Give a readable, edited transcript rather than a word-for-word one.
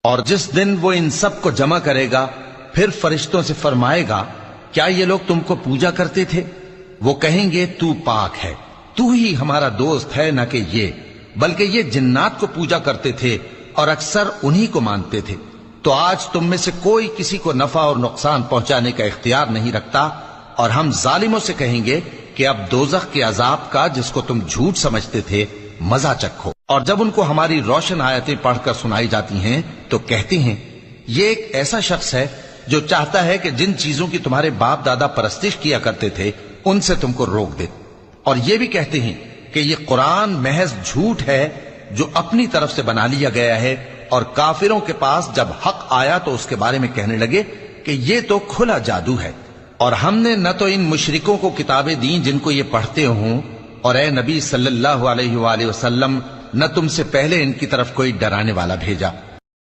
और जिस दिन वो इन सब को जमा करेगा, फिर फरिश्तों से फरमाएगा, क्या ये लोग तुमको पूजा करते थे? वो कहेंगे, तू पाक है, तू ही हमारा दोस्त है, न कि ये, बल्कि ये जिन्नात को पूजा करते थे और अक्सर उन्हीं को मानते थे। तो आज तुम में से कोई किसी को नफा और नुकसान पहुंचाने का इख्तियार नहीं रखता, और हम जालिमों से कहेंगे कि अब दोजख के अजाब का, जिसको तुम झूठ समझते थे, मजा चखो। और जब उनको हमारी रोशन आयतें पढ़कर सुनाई जाती हैं तो कहते हैं, ये एक ऐसा शख्स है जो चाहता है कि जिन चीजों की तुम्हारे बाप दादा परस्तिश किया करते थे उनसे तुमको रोक दे। और ये भी कहते हैं कि ये कुरान महज झूठ है जो अपनी तरफ से बना लिया गया है। और काफिरों के पास जब हक आया तो उसके बारे में कहने लगे कि ये तो खुला जादू है। और हमने न तो इन मुशरिकों को किताबें दी जिनको ये पढ़ते हों, और ए नबी सल्लल्लाहु अलैहि वसल्लम, न तुमसे पहले इनकी तरफ कोई डराने वाला भेजा।